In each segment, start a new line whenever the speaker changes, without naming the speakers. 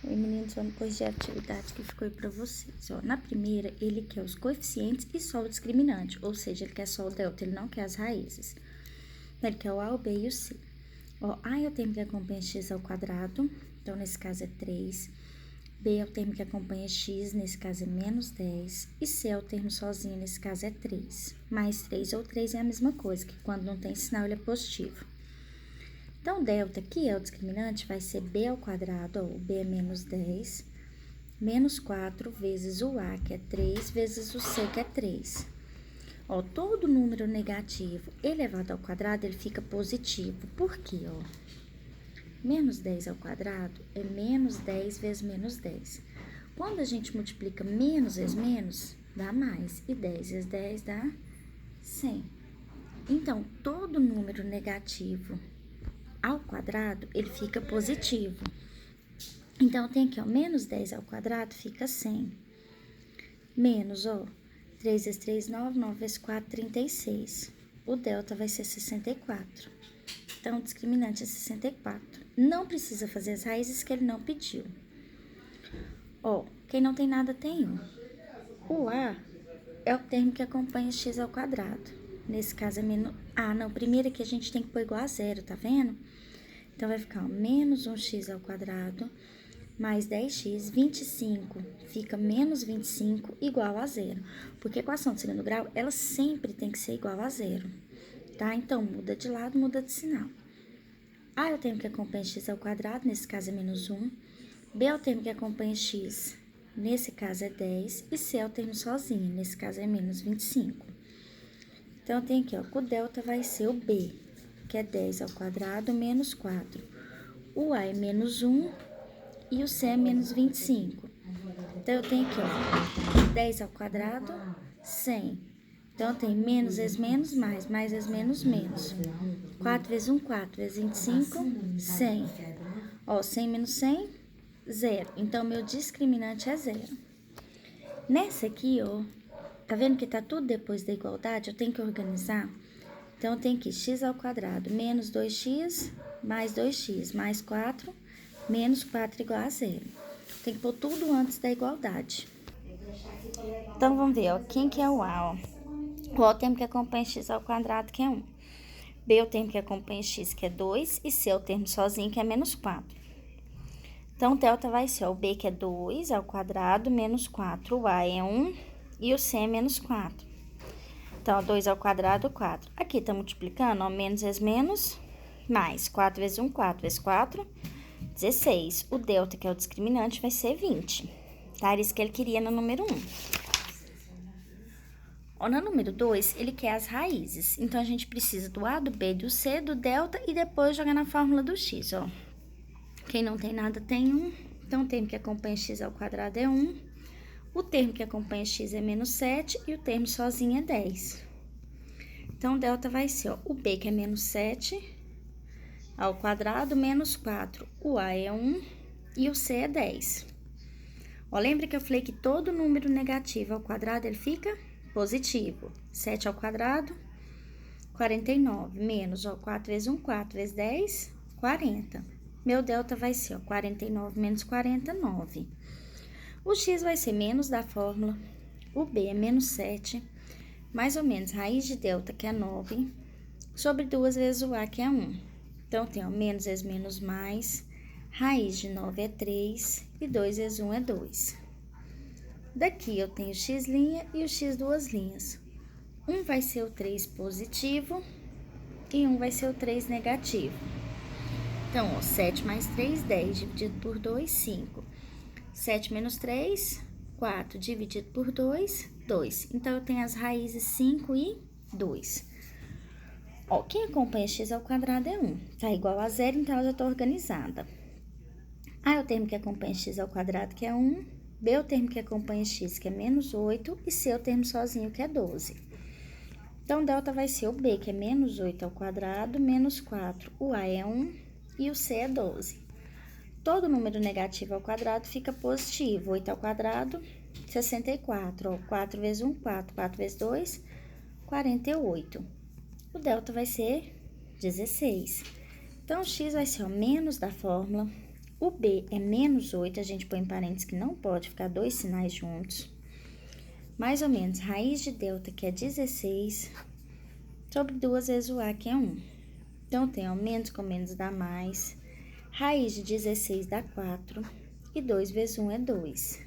Oi, meninos, vamos corrigir a atividade que ficou aí pra vocês. Ó, na primeira, ele quer os coeficientes e só o discriminante, ou seja, ele quer só o delta, ele não quer as raízes. Ele quer o A, o B e o C. Ó, A é o termo que acompanha x ao quadrado, então nesse caso é 3. B é o termo que acompanha x, nesse caso é menos 10. E C é o termo sozinho, nesse caso é 3. Mais 3 ou 3 é a mesma coisa, que quando não tem sinal ele é positivo. Então, delta, que é o discriminante, vai ser b ao quadrado, ó, o b é menos 10, menos 4 vezes o a, que é 3, vezes o c, que é 3. Ó, todo número negativo elevado ao quadrado, ele fica positivo. Por quê, ó? Menos 10 ao quadrado é menos 10 vezes menos 10. Quando a gente multiplica menos vezes menos, dá mais. E 10 vezes 10 dá 100. Então, todo número negativo ao quadrado, ele fica positivo. Então, tem aqui, ó, menos 10 ao quadrado fica 100. Menos, ó, 3 vezes 3, 9, 9 vezes 4, 36. O delta vai ser 64. Então, o discriminante é 64. Não precisa fazer as raízes que ele não pediu. Ó, quem não tem nada tem 1. O A é o termo que acompanha x ao quadrado. Nesse caso é menos... Ah, não, primeiro aqui a gente tem que pôr igual a zero, tá vendo? Então, vai ficar, ó, menos 1x ao quadrado, mais 10x, 25, fica menos 25, igual a zero. Porque a equação de segundo grau, ela sempre tem que ser igual a zero, tá? Então, muda de lado, muda de sinal. A é o termo que acompanha x ao quadrado, nesse caso é menos 1. B é o termo que acompanha x, nesse caso é 10. E C é o termo sozinho, nesse caso é menos 25. Então, tem aqui, ó, que o delta vai ser o B, que é 10 ao quadrado menos 4. O A é menos 1 e o C é menos 25. Então, eu tenho aqui, ó, 10 ao quadrado, 100. Então, eu tenho menos vezes menos, mais vezes menos, menos. 4 vezes 1, 4 vezes 25, 100. Ó, 100 menos 100, 0. Então, meu discriminante é 0. Nessa aqui, ó, tá vendo que tá tudo depois da igualdade? Eu tenho que organizar. Então, eu tenho aqui x ao quadrado menos 2x mais 2x mais 4 menos 4 igual a 0. Tem que pôr tudo antes da igualdade. Então, vamos ver, ó, quem que é o A, ó. O A é o termo que acompanha x ao quadrado, que é 1. B é o termo que acompanha x, que é 2. E C é o termo sozinho, que é menos 4. Então, o delta vai ser, ó, o B, que é 2 ao quadrado menos 4. O A é 1 e o C é menos 4. Então, 2 ao quadrado, 4. Aqui, tá multiplicando, ó, menos vezes menos, mais. 4 vezes 1, 4 vezes 4, 16. O delta, que é o discriminante, vai ser 20. Tá? Era isso que ele queria no número 1. Ó, no número 2, ele quer as raízes. Então, a gente precisa do A, do B, do C, do delta e depois jogar na fórmula do x, ó. Quem não tem nada tem 1. Então, o termo que acompanha x ao quadrado é 1. O termo que acompanha x é menos 7 e o termo sozinho é 10. Então, o delta vai ser, ó, o B, que é menos 7 ao quadrado menos 4. O A é 1 e o C é 10. Ó, lembra que eu falei que todo número negativo ao quadrado, ele fica positivo. 7 ao quadrado, 49, menos, ó, 4 vezes 1, 4 vezes 10, 40. Meu delta vai ser, ó, 49 menos 40, 9. O x vai ser menos da fórmula, o b é menos 7, mais ou menos raiz de delta, que é 9, sobre 2 vezes o a, que é 1. Então, tem, ó, menos vezes menos mais, raiz de 9 é 3 e 2 vezes 1 é 2. Daqui, eu tenho x' e o x duas linhas. Um vai ser o 3 positivo e um vai ser o 3 negativo. Então, ó, 7 mais 3, 10, dividido por 2, 5. 7 menos 3, 4, dividido por 2, 2. Então, eu tenho as raízes 5 e 2. Ó, quem acompanha x ao quadrado é 1. Tá igual a 0, então, eu já tô organizada. A é o termo que acompanha x ao quadrado, que é 1. B é o termo que acompanha x, que é menos 8. E C é o termo sozinho, que é 12. Então, delta vai ser o B, que é menos 8 ao quadrado, menos 4. O A é 1 e o C é 12. Todo número negativo ao quadrado fica positivo. 8 ao quadrado, 64. Ó, 4 vezes 1, 4. 4 vezes 2, 48. O delta vai ser 16. Então, o x vai ser, ó, menos da fórmula, O B é menos 8, a gente põe em parênteses que não pode ficar dois sinais juntos. Mais ou menos, raiz de delta, que é 16, sobre 2 vezes o A, que é 1. Então, tem, ó, menos com menos dá mais. Raiz de 16 dá 4. E 2 vezes 1 é 2.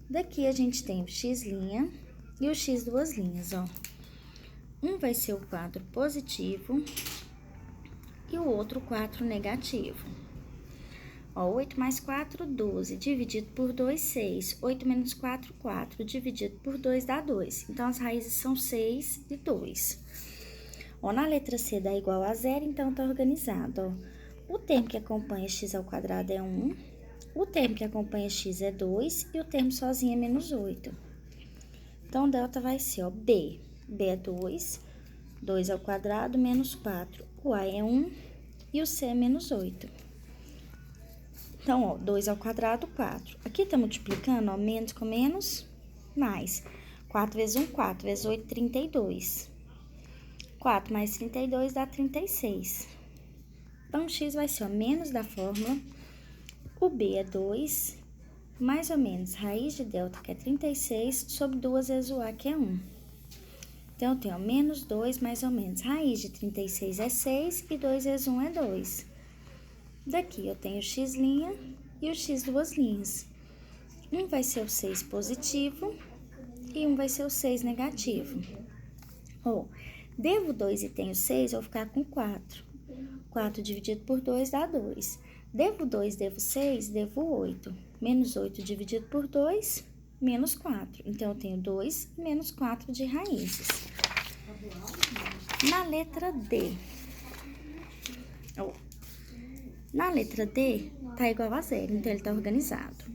Daqui, a gente tem o x' e o x duas linhas, ó. Um vai ser o 4 positivo e o outro 4 negativo. Ó, 8 mais 4, 12, dividido por 2, 6. 8 menos 4, 4, dividido por 2 dá 2. Então, as raízes são 6 e 2. Ó, na letra C dá igual a 0, então tá organizado, ó. O termo que acompanha x ao quadrado é 1, o termo que acompanha x é 2 e o termo sozinho é menos 8. Então, delta vai ser, ó, B. B é 2, 2 ao quadrado menos 4. O A é 1 e o C é menos 8. Então, ó, 2 ao quadrado, 4. Aqui tá multiplicando, ó, menos com menos, mais. 4 vezes 1, 4 vezes 8, 32. 4 mais 32 dá 36. Então, x vai ser, ó, menos da fórmula. O B é 2, mais ou menos, raiz de delta, que é 36, sobre 2 vezes o A, que é 1. Então, eu tenho, ó, menos 2, mais ou menos, raiz de 36 é 6 e 2 vezes 1 é 2. Daqui, eu tenho o x' e o x duas linhas. Um vai ser o 6 positivo e um vai ser o 6 negativo. Ó, devo 2 e tenho 6, eu vou ficar com 4. 4 dividido por 2 dá 2. Devo 2, devo 6, devo 8. Menos 8 dividido por 2, menos 4. Então, eu tenho 2 e menos 4 de raízes. Na letra D, ó, na letra D, tá igual a 0, então ele tá organizado.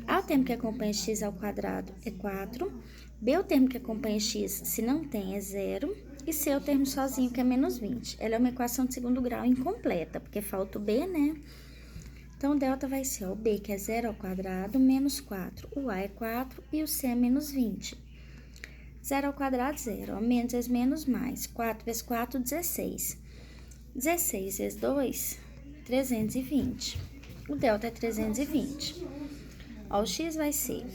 A, o termo que acompanha x ao quadrado é 4. B, o termo que acompanha x, se não tem, é 0. E C, o termo sozinho, que é menos 20. Ela é uma equação de segundo grau incompleta, porque falta o B, né? Então, o delta vai ser, ó, o B, que é 0 ao quadrado, menos 4. O A é 4 e o C é menos 20. 0 ao quadrado, 0. Ó, menos vezes menos, mais. 4 vezes 4, 16. 16 vezes 2... 320. O delta é 320. Ó, o x vai ser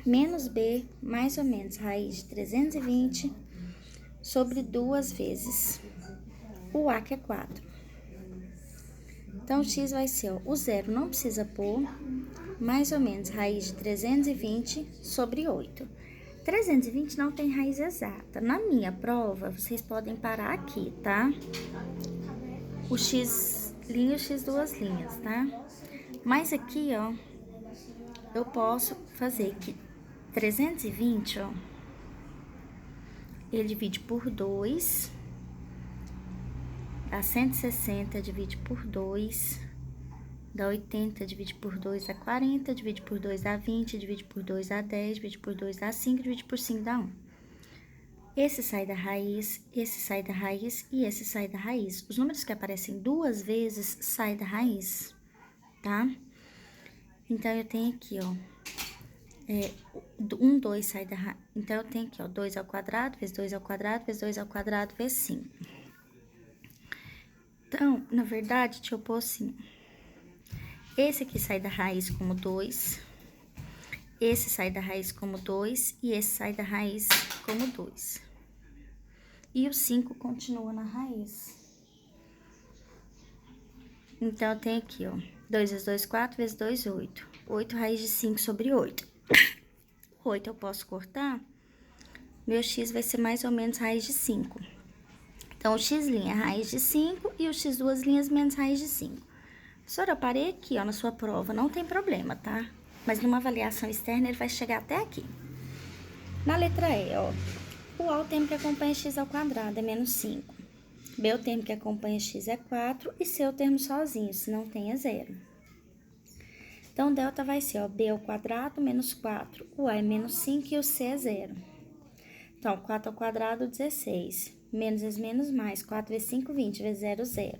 menos b, mais ou menos, raiz de 320, sobre 2 vezes o a, que é 4. Então, o x vai ser, ó, o 0 não precisa pôr, mais ou menos, raiz de 320 sobre 8. 320 não tem raiz exata. Na minha prova, vocês podem parar aqui, tá? O x' e o x duas linhas, tá? Mas aqui, ó, eu posso fazer que 320, ó, ele divide por 2, dá 160, divide por 2, dá 80, divide por 2, dá 40, divide por 2, dá 20, divide por 2, dá 10, divide por 2, dá 5, divide por 5, dá 1. Esse sai da raiz, esse sai da raiz e esse sai da raiz. Os números que aparecem duas vezes saem da raiz, tá? Então, eu tenho aqui, ó, 1, 2 sai da raiz. Então, eu tenho aqui, ó, 2 ao quadrado, vezes 2 ao quadrado, vezes 2 ao quadrado, vezes 5. Então, na verdade, deixa eu pôr assim. Esse aqui sai da raiz como 2, esse sai da raiz como 2 e esse sai da raiz como 2. E o 5 continua na raiz. Então, eu tenho aqui, ó, 2 vezes 2, 4, vezes 2, 8. 8 raiz de 5 sobre 8. 8 eu posso cortar, meu x vai ser mais ou menos raiz de 5. Então, o x' é raiz de 5 e o x duas linhas menos raiz de 5. Professora, eu parei aqui, ó, na sua prova, não tem problema, tá? Mas numa avaliação externa, ele vai chegar até aqui. Na letra E, ó, o A, o termo que acompanha x ao quadrado, é menos 5. B, o termo que acompanha x é 4 e C, o termo sozinho, se não tem, é 0. Então, delta vai ser, ó, b ao quadrado menos 4, o a é menos 5 e o c é 0. Então, 4 ao quadrado, 16. Menos vezes menos, mais. 4 vezes 5, 20. Vezes 0, 0.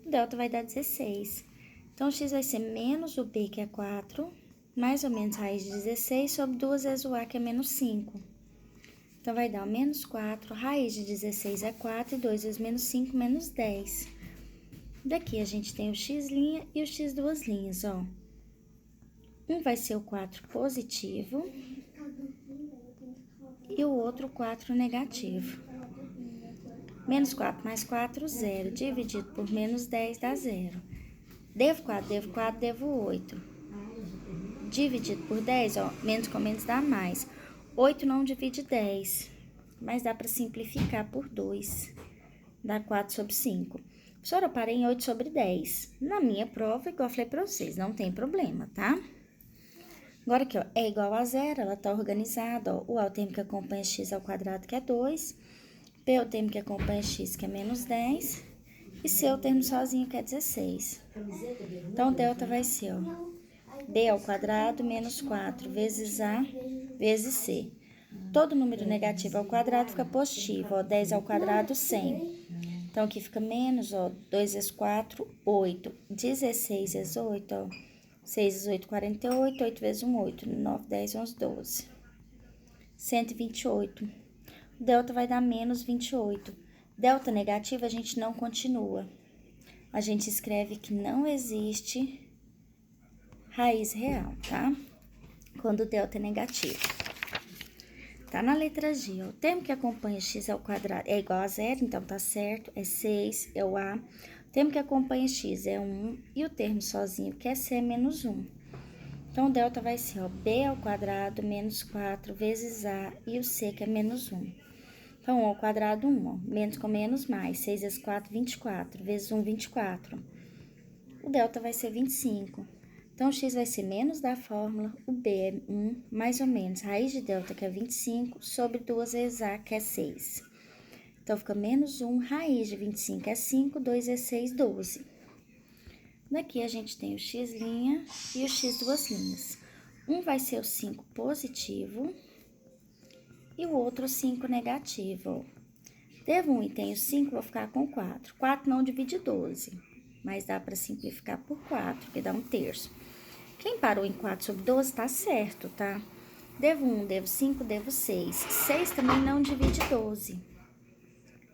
O delta vai dar 16. Então, o x vai ser menos o b, que é 4, mais ou menos raiz de 16, sobre 2 vezes o a, que é menos 5. Então, vai dar menos 4, raiz de 16 é 4, e 2 vezes menos 5, menos 10. Daqui a gente tem o x' e o x duas linhas, ó. Um vai ser o 4 positivo e o outro 4 negativo. Menos 4 mais 4, 0. Dividido por menos 10 dá 0. Devo 4, devo 4, devo 8. Dividido por 10, ó, menos com menos dá mais. 8 não divide 10, mas dá para simplificar por 2. Dá 4 sobre 5. Professora, eu parei em 8 sobre 10. Na minha prova, igual eu falei para vocês, não tem problema, tá? Agora aqui, ó, é igual a 0, ela tá organizada, ó. O A é o termo que acompanha x ao quadrado, que é 2. P é o termo que acompanha x, que é menos 10. E C é o termo sozinho, que é 16. Então, o delta vai ser, ó, B ao quadrado menos 4 vezes A vezes C. Todo número negativo ao quadrado fica positivo, ó, 10 ao quadrado, 100. Então, aqui fica menos, ó, 2 vezes 4, 8. 16 vezes 8, ó, 6 vezes 8, 48. 8 vezes 1, 8. 9, 10, 11, 12. 128. Delta vai dar menos 28. Delta negativo, a gente não continua. A gente escreve que não existe raiz real, tá? Quando o delta é negativo. Tá na letra G, ó. O termo que acompanha x ao quadrado é igual a 0, então tá certo. É 6, é o A. O termo que acompanha x é 1 e o termo sozinho, que é C, é menos 1. Então, o delta vai ser, ó, B ao quadrado menos 4 vezes A e o C, que é menos 1. Então, 1 ao quadrado, 1, ó. Menos com menos, mais. 6 vezes 4, 24. Vezes 1, 24. O delta vai ser 25. Então, o x vai ser menos da fórmula, o b é 1, mais ou menos, raiz de delta, que é 25, sobre 2 vezes a, que é 6. Então, fica menos 1, raiz de 25 é 5, 2 vezes 6, 12. Daqui, a gente tem o x' e o x duas linhas. Um vai ser o 5 positivo e o outro o 5 negativo. Devo 1 e tenho 5, vou ficar com 4. 4 não divide 12, mas dá para simplificar por 4, que dá 1/3. Quem parou em 4 sobre 12 tá certo, tá? Devo 1, devo 5, devo 6. 6 também não divide 12,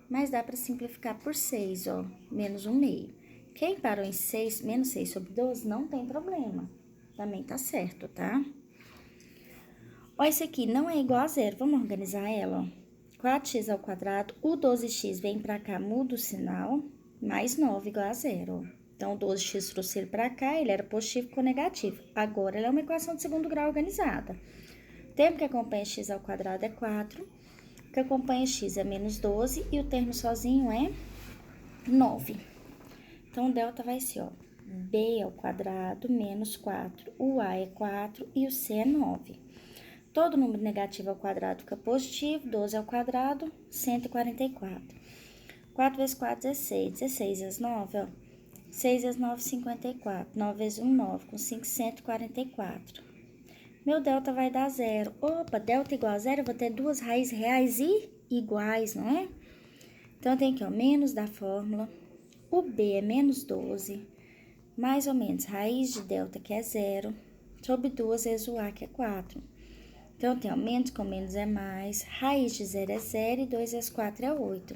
mas dá para simplificar por 6, ó, menos 1/2. Quem parou em 6, menos 6 sobre 12, não tem problema, também tá certo, tá? Ó, esse aqui não é igual a 0, vamos organizar ela, ó. 4x ao quadrado, o 12x vem pra cá, muda o sinal, mais 9 igual a 0, ó. Então, o 12x trouxe ele pra cá, ele era positivo com negativo. Agora, ele é uma equação de segundo grau organizada. O termo que acompanha x ao quadrado é 4, o que acompanha x é menos 12 e o termo sozinho é 9. Então, o delta vai ser, ó, b ao quadrado menos 4, o a é 4 e o c é 9. Todo número negativo ao quadrado fica positivo, 12 ao quadrado, 144. 4 vezes 4, 16. 16 vezes 9, ó. 6 vezes 9, 54. 9 vezes 1, 9. Com 5, 144. Meu delta vai dar 0. Opa, delta igual a 0, eu vou ter duas raízes reais e iguais, não é? Então, eu tenho aqui, ó, menos da fórmula. O b é menos 12. Mais ou menos, raiz de delta, que é 0. Sobre 2 vezes o a, que é 4. Então, eu tenho, ó, menos com menos é mais. Raiz de 0 é 0 e 2 vezes 4 é 8.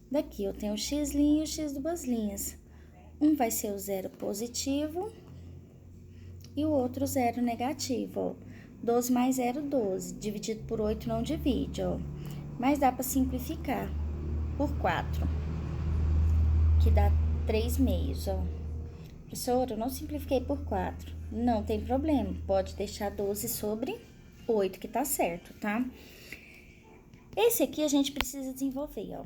Daqui, eu tenho o x' e o x duas linhas. Um vai ser o 0 positivo e o outro 0 negativo, ó. 12 mais 0, 12. Dividido por 8 não divide, ó. Mas dá para simplificar por 4, que dá 3 meios, ó. Professora, eu não simplifiquei por 4. Não tem problema, pode deixar 12 sobre 8, que tá certo, tá? Esse aqui a gente precisa desenvolver, ó.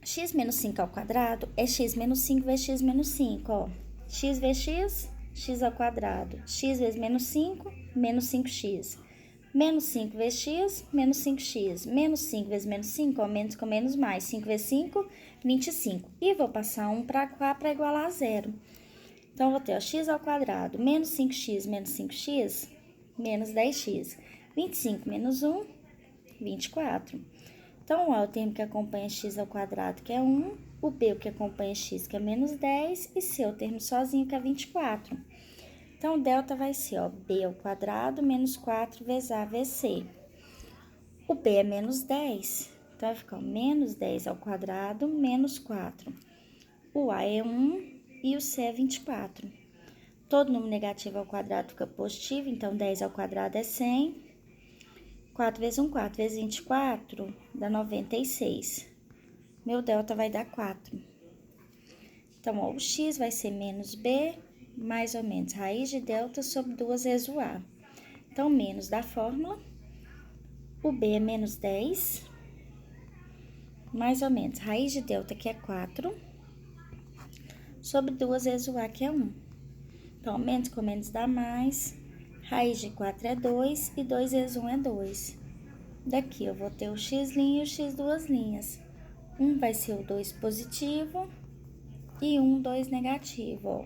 X menos 5 ao quadrado é x menos 5 vezes x menos 5, ó. X vezes x, x ao quadrado. X vezes menos 5, menos 5x. Menos 5 vezes x, menos 5x. Menos 5 vezes menos 5, ó, menos com menos mais. 5 vezes 5, 25. E vou passar 1 para cá para igualar a 0. Então, vou ter, ó, x ao quadrado, menos 5x, menos 5x, menos 10x. 25 menos 1, 24. Então, o A é o termo que acompanha x ao quadrado, que é 1. O B é o que acompanha x, que é menos 10. E C é o termo sozinho, que é 24. Então, o delta vai ser, ó, b ao quadrado menos 4 vezes a vezes c. O b é menos 10. Então, vai ficar, ó, menos 10 ao quadrado menos 4. o A é 1 e o C é 24. Todo número negativo ao quadrado fica positivo, então 10 ao quadrado é 100. 4 vezes 1, 4 vezes 24 dá 96. Meu delta vai dar 4. Então, ó, o x vai ser menos b, mais ou menos raiz de delta sobre 2 vezes o a. Então, menos da fórmula, o b é menos 10, mais ou menos raiz de delta, que é 4, sobre 2 vezes o a, que é 1. Então, menos com menos dá mais, raiz de 4 é 2 e 2 vezes 1 é 2. Daqui eu vou ter o x' e o x duas linhas. 1 vai ser o 2 positivo e 2 negativo, ó.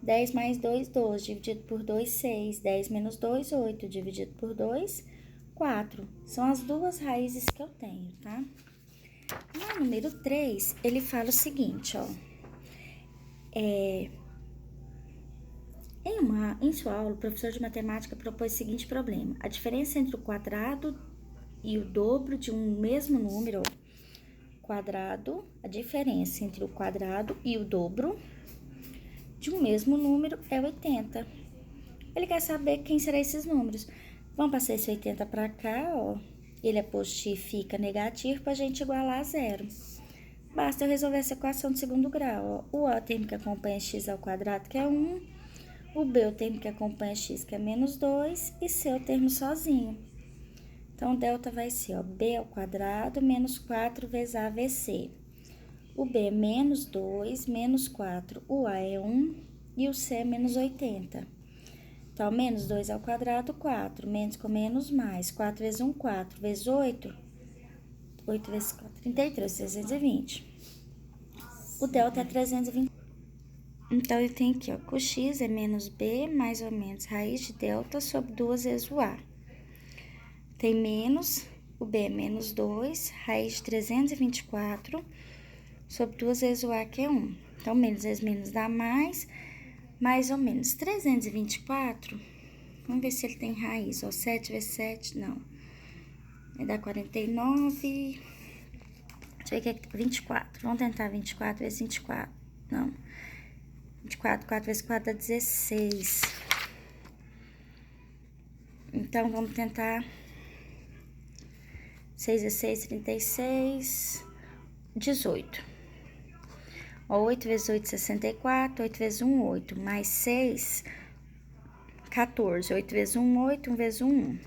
10 mais 2, 12, dividido por 2, 6. 10 menos 2, 8, dividido por 2, 4. São as duas raízes que eu tenho, tá? No número 3, ele fala o seguinte, ó. Em sua aula, o professor de matemática propôs o seguinte problema. A diferença entre o quadrado e o dobro de um mesmo número, a diferença entre o quadrado e o dobro de um mesmo número é 80. Ele quer saber quem serão esses números. Vamos passar esse 80 para cá, ó. Ele é positivo, fica negativo para a gente igualar a zero. Basta eu resolver essa equação de segundo grau, ó. O A, o termo que acompanha x ao quadrado, que é 1. O B, o termo que acompanha x, que é menos 2. E C, o termo sozinho. Então, o delta vai ser, ó, b ao quadrado menos 4 vezes a vezes c. O b é menos 2, menos 4. O a é 1 e o c é menos 80. Então, menos 2 ao quadrado, 4. Menos com menos, mais. 4 vezes 1, 4. Vezes 8. 8 vezes 4, 33, 320. O delta é 320. Então, eu tenho aqui, ó, que o x é menos b, mais ou menos, raiz de delta sobre 2 vezes o a. Tem menos, o b é menos 2, raiz de 324, sobre 2 vezes o a, que é 1. Então, menos vezes menos dá mais ou menos. 324, vamos ver se ele tem raiz, ó, 7 vezes 7, não. Vai dar 49, deixa eu ver aqui, 24. Vamos tentar 24 vezes 24, não. 24, 4 vezes 4 dá 16. Então, vamos tentar 6 vezes 6, 36, 18. Ó, 8 vezes 8, 64, 8 vezes 1, 8, mais 6, 14. 8 vezes 1, 8, 1 vezes 1, 1.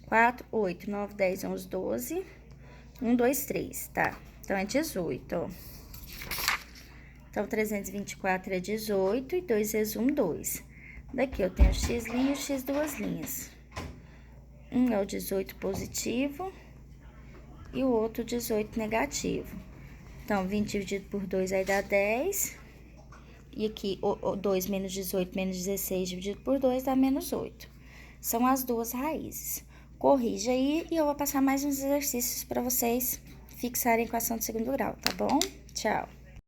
4, 8, 9, 10, 11, 12, 1, 2, 3, tá? Então, é 18, ó. Então, 324 é 18 e 2 vezes 1, 2. Daqui eu tenho o x' e o x duas linhas. Um é o 18 positivo e o outro 18 negativo. Então, 20 dividido por 2 aí dá 10. E aqui, o 2 menos 18 menos 16 dividido por 2 dá menos 8. São as duas raízes. Corrija aí e eu vou passar mais uns exercícios para vocês fixarem a equação de segundo grau, tá bom? Tchau!